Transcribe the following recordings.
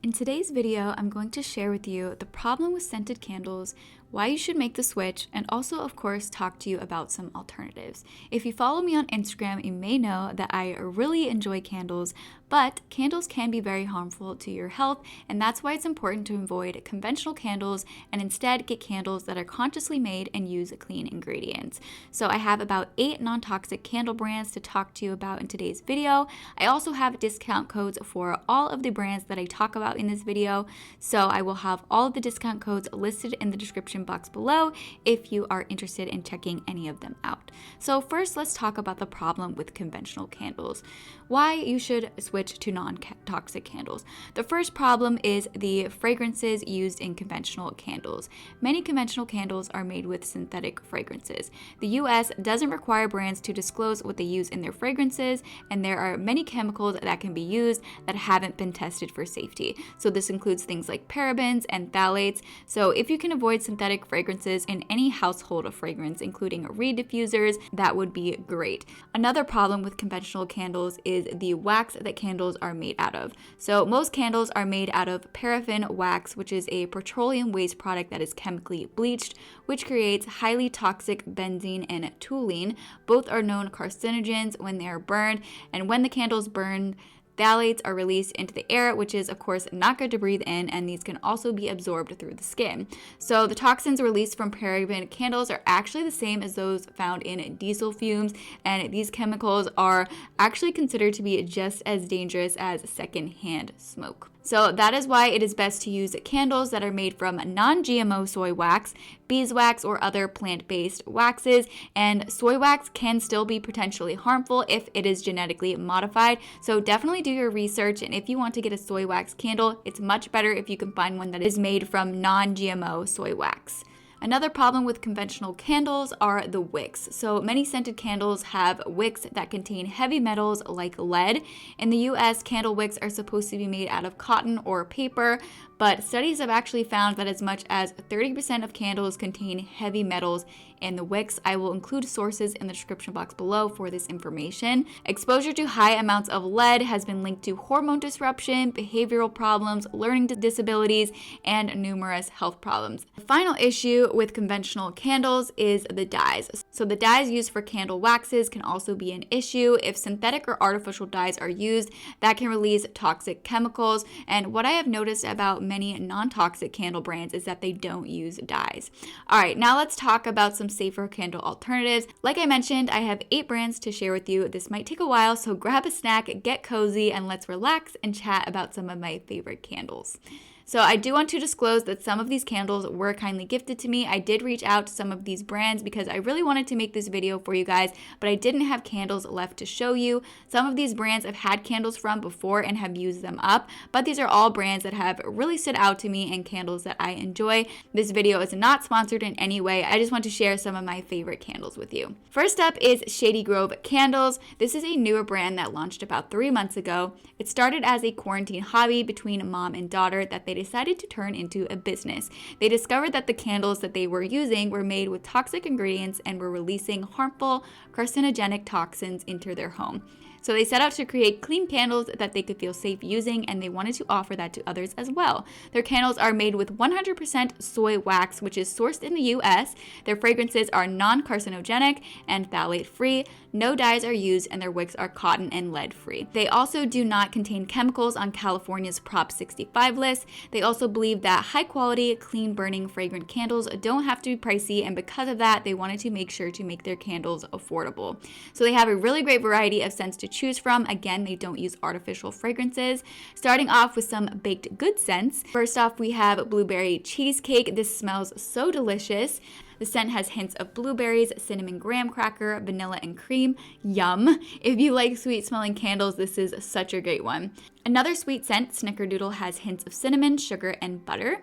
In today's video, I'm going to share with you the problem with scented candles, why you should make the switch, and also, of course, talk to you about some alternatives. If you follow me on Instagram, you may know that I really enjoy candles, but candles can be very harmful to your health, and that's why it's important to avoid conventional candles and instead get candles that are consciously made and use clean ingredients. So I have about 8 non-toxic candle brands to talk to you about in today's video. I also have discount codes for all of the brands that I talk about in this video, so I will have all of the discount codes listed in the description box below if you are interested in checking any of them out. So first, let's talk about the problem with conventional candles. Why you should switch to non-toxic candles. The first problem is the fragrances used in conventional candles. Many conventional candles are made with synthetic fragrances. The US doesn't require brands to disclose what they use in their fragrances, and there are many chemicals that can be used that haven't been tested for safety. So this includes things like parabens and phthalates. So if you can avoid synthetic fragrances in any household fragrance, including reed diffusers, that would be great. Another problem with conventional candles is the wax that candles are made out of. So most candles are made out of paraffin wax, which is a petroleum waste product that is chemically bleached, which creates highly toxic benzene and toluene. Both are known carcinogens when they are burned, and when the candles burn, phthalates are released into the air, which is of course not good to breathe in, and these can also be absorbed through the skin. So the toxins released from paraffin candles are actually the same as those found in diesel fumes, and these chemicals are actually considered to be just as dangerous as secondhand smoke. So that is why it is best to use candles that are made from non-GMO soy wax, beeswax, or other plant-based waxes. And soy wax can still be potentially harmful if it is genetically modified. So definitely do your research, and if you want to get a soy wax candle, it's much better if you can find one that is made from non-GMO soy wax. Another problem with conventional candles are the wicks. So many scented candles have wicks that contain heavy metals like lead. In the US, candle wicks are supposed to be made out of cotton or paper, but studies have actually found that as much as 30% of candles contain heavy metals in the wicks. I will include sources in the description box below for this information. Exposure to high amounts of lead has been linked to hormone disruption, behavioral problems, learning disabilities, and numerous health problems. The final issue with conventional candles is the dyes. So the dyes used for candle waxes can also be an issue. If synthetic or artificial dyes are used, that can release toxic chemicals. And what I have noticed about many non-toxic candle brands is that they don't use dyes. All right, now let's talk about some safer candle alternatives. Like I mentioned, I have 8 brands to share with you. This might take a while, so grab a snack, get cozy, and let's relax and chat about some of my favorite candles. So I do want to disclose that some of these candles were kindly gifted to me. I did reach out to some of these brands because I really wanted to make this video for you guys, but I didn't have candles left to show you. Some of these brands I've had candles from before and have used them up, but these are all brands that have really stood out to me and candles that I enjoy. This video is not sponsored in any way. I just want to share some of my favorite candles with you. First up is Shady Grove Candles. This is a newer brand that launched about 3 months ago. It started as a quarantine hobby between mom and daughter that they decided to turn into a business. They discovered that the candles that they were using were made with toxic ingredients and were releasing harmful carcinogenic toxins into their home. So they set out to create clean candles that they could feel safe using, and they wanted to offer that to others as well. Their candles are made with 100% soy wax, which is sourced in the US. Their fragrances are non-carcinogenic and phthalate-free. No dyes are used, and their wicks are cotton and lead-free. They also do not contain chemicals on California's Prop 65 list. They also believe that high-quality, clean-burning, fragrant candles don't have to be pricey, and because of that, they wanted to make sure to make their candles affordable. So they have a really great variety of scents to choose from. Again, they don't use artificial fragrances. Starting off with some baked good scents. First off, we have blueberry cheesecake. This smells so delicious. The scent has hints of blueberries, cinnamon graham cracker, vanilla, and cream. Yum! If you like sweet smelling candles, this is such a great one. Another sweet scent, Snickerdoodle, has hints of cinnamon, sugar, and butter.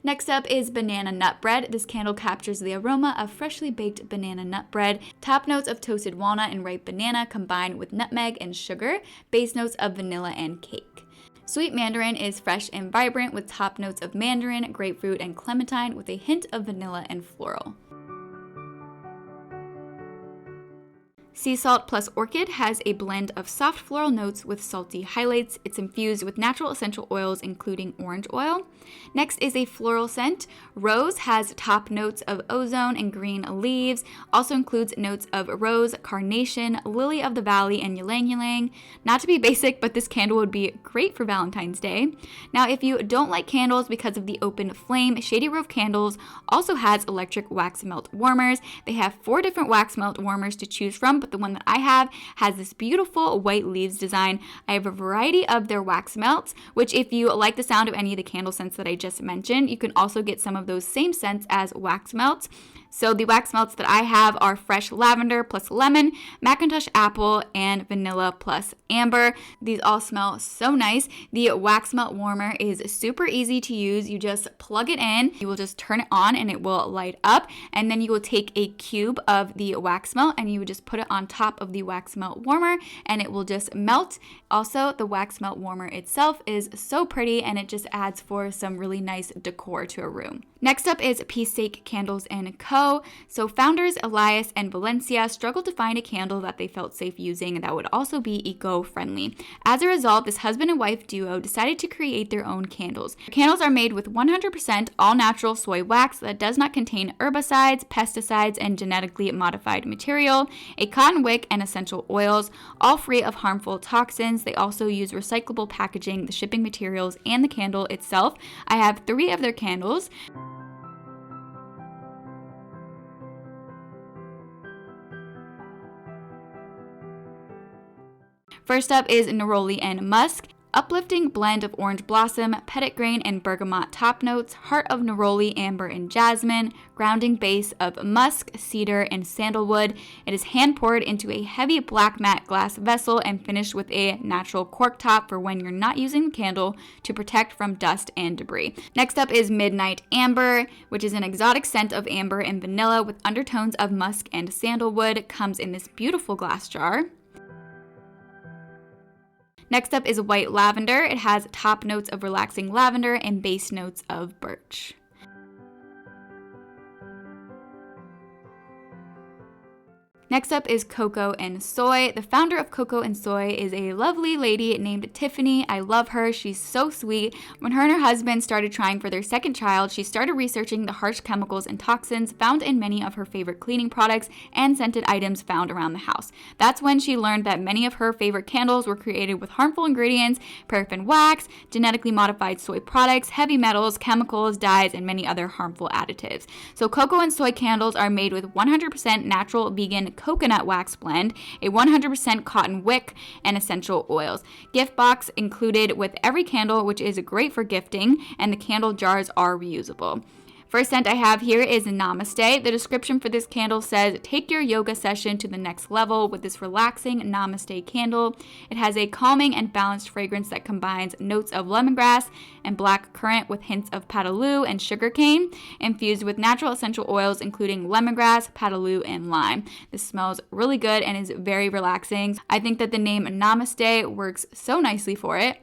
Next up is banana nut bread. This candle captures the aroma of freshly baked banana nut bread. Top notes of toasted walnut and ripe banana combined with nutmeg and sugar. Base notes of vanilla and cake. Sweet mandarin is fresh and vibrant with top notes of mandarin, grapefruit, and clementine with a hint of vanilla and floral. Sea Salt Plus Orchid has a blend of soft floral notes with salty highlights. It's infused with natural essential oils, including orange oil. Next is a floral scent. Rose has top notes of ozone and green leaves. Also includes notes of rose, carnation, lily of the valley, and ylang ylang. Not to be basic, but this candle would be great for Valentine's Day. Now, if you don't like candles because of the open flame, Shady Rove Candles also has electric wax melt warmers. They have 4 different wax melt warmers to choose from, but the one that I have has this beautiful white leaves design. I have a variety of their wax melts, which if you like the sound of any of the candle scents that I just mentioned, you can also get some of those same scents as wax melts. So the wax melts that I have are fresh lavender plus lemon, Macintosh apple, and vanilla plus amber. These all smell so nice. The wax melt warmer is super easy to use. You just plug it in, you will just turn it on and it will light up, and then you will take a cube of the wax melt and you would just put it on top of the wax melt warmer and it will just melt. Also, the wax melt warmer itself is so pretty and it just adds for some really nice decor to a room. Next up is Peace Sake Candles & Co. So founders Elias and Valencia struggled to find a candle that they felt safe using that would also be eco-friendly. As a result, this husband and wife duo decided to create their own candles. The candles are made with 100% all-natural soy wax that does not contain herbicides, pesticides, and genetically modified material, a cotton wick, and essential oils, all free of harmful toxins. They also use recyclable packaging, the shipping materials, and the candle itself. I have 3 of their candles. First up is Neroli and Musk. Uplifting blend of orange blossom, petit grain, and bergamot top notes, heart of neroli, amber, and jasmine, grounding base of musk, cedar, and sandalwood. It is hand poured into a heavy black matte glass vessel and finished with a natural cork top for when you're not using the candle to protect from dust and debris. Next up is Midnight Amber, which is an exotic scent of amber and vanilla with undertones of musk and sandalwood. Comes in this beautiful glass jar. Next up is White Lavender. It has top notes of relaxing lavender and base notes of birch. Next up is Coco and Soy. The founder of Coco and Soy is a lovely lady named Tiffany. I love her. She's so sweet. When her and her husband started trying for their second child, she started researching the harsh chemicals and toxins found in many of her favorite cleaning products and scented items found around the house. That's when she learned that many of her favorite candles were created with harmful ingredients, paraffin wax, genetically modified soy products, heavy metals, chemicals, dyes, and many other harmful additives. So Coco and Soy candles are made with 100% natural vegan coconut wax blend, a 100% cotton wick, and essential oils. Gift box included with every candle, which is great for gifting, and the candle jars are reusable. First scent I have here is Namaste. The description for this candle says, take your yoga session to the next level with this relaxing Namaste candle. It has a calming and balanced fragrance that combines notes of lemongrass and black currant with hints of pataloo and sugarcane, infused with natural essential oils including lemongrass, pataloo, and lime. This smells really good and is very relaxing. I think that the name Namaste works so nicely for it.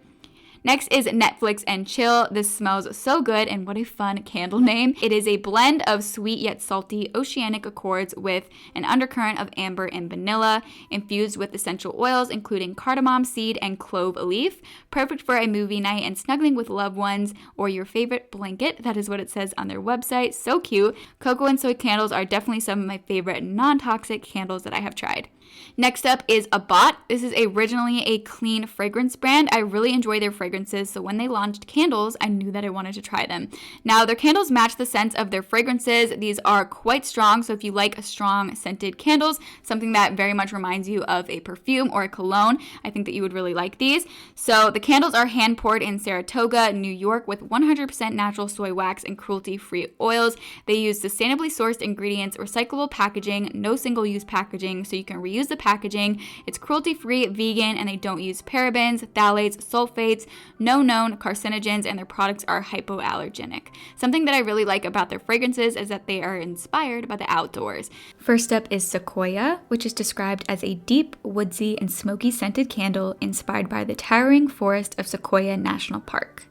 Next is Netflix and Chill. This smells so good, and what a fun candle name. It is a blend of sweet yet salty oceanic accords with an undercurrent of amber and vanilla, infused with essential oils including cardamom seed and clove leaf. Perfect for a movie night and snuggling with loved ones or your favorite blanket. That is what it says on their website. So cute. Coco and Soy candles are definitely some of my favorite non-toxic candles that I have tried. Next up is Abat. This is originally a clean fragrance brand. I really enjoy their fragrances, so when they launched candles, I knew that I wanted to try them. Now, their candles match the scents of their fragrances. These are quite strong, so if you like strong scented candles, something that very much reminds you of a perfume or a cologne, I think that you would really like these. So the candles are hand poured in Saratoga, New York, with 100% natural soy wax and cruelty-free oils. They use sustainably sourced ingredients, recyclable packaging, no single-use packaging, so you can reuse the packaging. It's cruelty-free, vegan, and they don't use parabens, phthalates, sulfates, no known carcinogens, and their products are hypoallergenic. Something that I really like about their fragrances is that they are inspired by the outdoors. First up is Sequoia, which is described as a deep, woodsy, and smoky scented candle inspired by the towering forest of Sequoia National Park.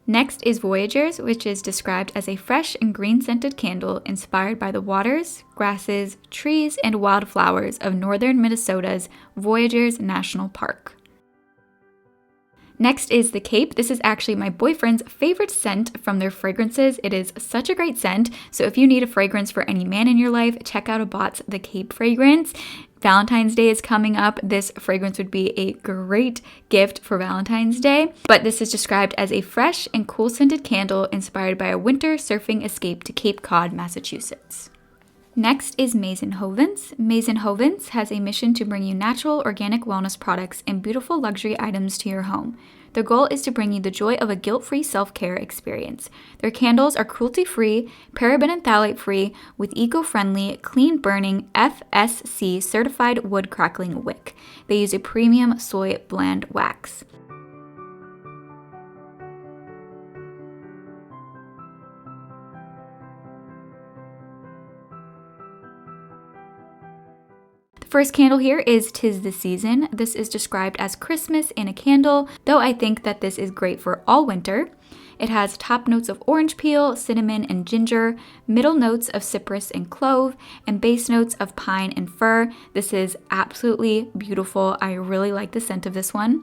Next is Voyagers, which is described as a fresh and green scented candle inspired by the waters, grasses, trees, and wildflowers of northern Minnesota's Voyagers National Park. Next is the Cape. This is actually my boyfriend's favorite scent from their fragrances. It is such a great scent. So if you need a fragrance for any man in your life, check out Abat's The Cape fragrance. Valentine's Day is coming up. This fragrance would be a great gift for Valentine's Day. But this is described as a fresh and cool scented candle inspired by a winter surfing escape to Cape Cod, Massachusetts. Next is Maison Hovinds. Maison Hovinds has a mission to bring you natural, organic wellness products and beautiful luxury items to your home. Their goal is to bring you the joy of a guilt-free self-care experience. Their candles are cruelty-free, paraben and phthalate-free, with eco-friendly, clean-burning, FSC certified wood crackling wick. They use a premium soy blend wax. First candle here is 'Tis the Season. This is described as Christmas in a candle, though I think that this is great for all winter. It has top notes of orange peel, cinnamon, and ginger, middle notes of cypress and clove, and base notes of pine and fir. This is absolutely beautiful. I really like the scent of this one.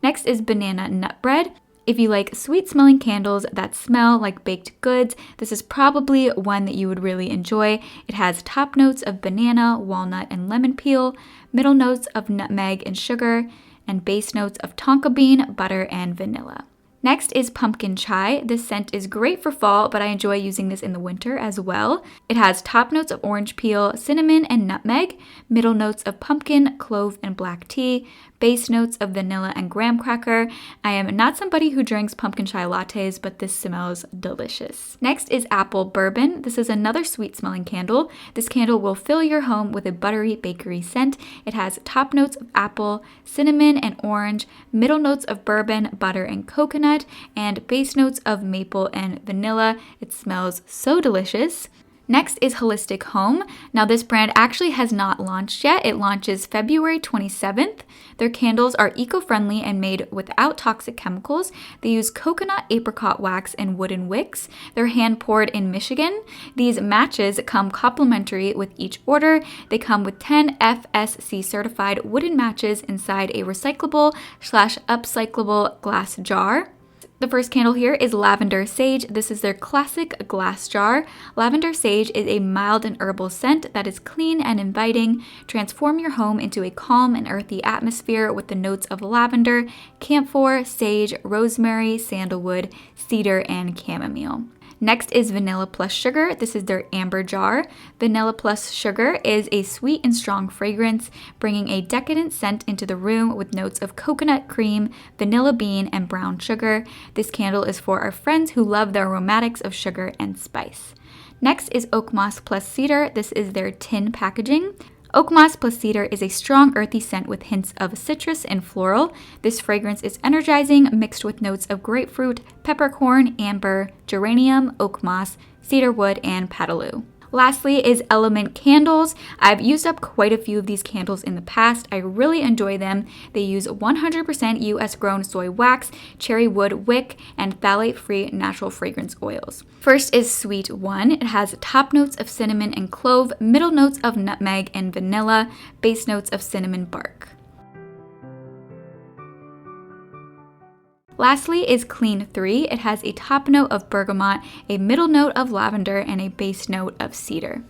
Next is Banana Nut Bread. If you like sweet-smelling candles that smell like baked goods, this is probably one that you would really enjoy. It has top notes of banana, walnut, and lemon peel, middle notes of nutmeg and sugar, and base notes of tonka bean, butter, and vanilla. Next is Pumpkin Chai. This scent is great for fall, but I enjoy using this in the winter as well. It has top notes of orange peel, cinnamon, and nutmeg, middle notes of pumpkin, clove, and black tea, base notes of vanilla and graham cracker. I am not somebody who drinks pumpkin chai lattes, but this smells delicious. Next is Apple Bourbon. This is another sweet smelling candle. This candle will fill your home with a buttery bakery scent. It has top notes of apple, cinnamon, and orange, middle notes of bourbon, butter, and coconut, and base notes of maple and vanilla. It smells so delicious. Next is Holistic Home. Now this brand actually has not launched yet. It launches February 27th. Their candles are eco-friendly and made without toxic chemicals. They use coconut apricot wax and wooden wicks. They're hand poured in Michigan. These matches come complimentary with each order. They come with 10 FSC certified wooden matches inside a recyclable/upcyclable glass jar. The first candle here is Lavender Sage. This is their classic glass jar. Lavender Sage is a mild and herbal scent that is clean and inviting. Transform your home into a calm and earthy atmosphere with the notes of lavender, camphor, sage, rosemary, sandalwood, cedar, and chamomile. Next is Vanilla Plus Sugar. This is their amber jar. Vanilla Plus Sugar is a sweet and strong fragrance, bringing a decadent scent into the room with notes of coconut cream, vanilla bean, and brown sugar. This candle is for our friends who love the aromatics of sugar and spice. Next is Oak Moss Plus Cedar. This is their tin packaging. Oak Moss plus Cedar is a strong earthy scent with hints of citrus and floral. This fragrance is energizing, mixed with notes of grapefruit, peppercorn, amber, geranium, oak moss, cedar wood, and padaloo. Lastly is Element Candles. I've used up quite a few of these candles in the past. I really enjoy them. They use 100% US grown soy wax, cherry wood wick, and phthalate-free natural fragrance oils. First is Sweet One. It has top notes of cinnamon and clove, middle notes of nutmeg and vanilla, base notes of cinnamon bark. Lastly is Clean 3. It has a top note of bergamot, a middle note of lavender, and a base note of cedar.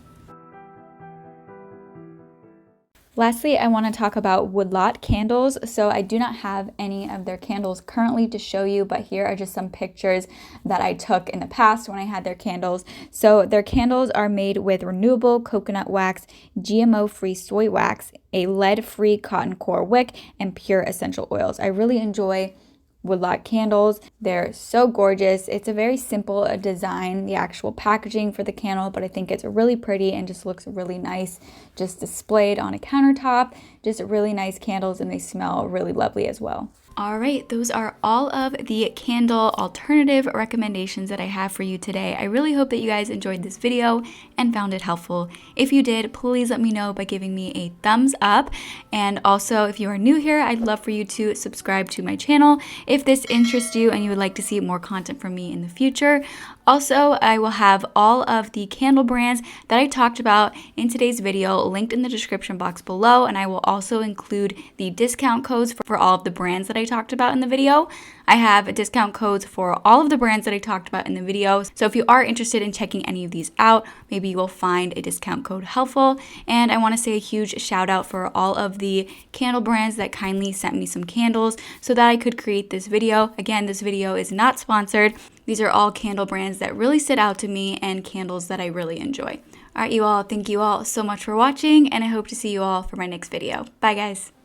Lastly, I want to talk about Woodlot candles. So I do not have any of their candles currently to show you, but here are just some pictures that I took in the past when I had their candles. So their candles are made with renewable coconut wax, GMO-free soy wax, a lead-free cotton core wick, and pure essential oils. I really enjoy Woodlot candles. They're so gorgeous. It's a very simple design, the actual packaging for the candle, but I think it's really pretty and just looks really nice just displayed on a countertop. Just really nice candles, and they smell really lovely as well. Alright, those are all of the candle alternative recommendations that I have for you today. I really hope that you guys enjoyed this video and found it helpful. If you did, please let me know by giving me a thumbs up. And also, if you are new here, I'd love for you to subscribe to my channel if this interests you and you would like to see more content from me in the future. Also, I will have all of the candle brands that I talked about in today's video linked in the description box below, and I will also include the discount codes for all of the brands that I talked about in the video. I have discount codes for all of the brands that I talked about in the video, so if you are interested in checking any of these out, maybe you will find a discount code helpful. And I want to say a huge shout out for all of the candle brands that kindly sent me some candles so that I could create this video. Again, this video is not sponsored. These are all candle brands that really stood out to me and candles that I really enjoy. All right, you all, thank you all so much for watching, and I hope to see you all for my next video. Bye, guys.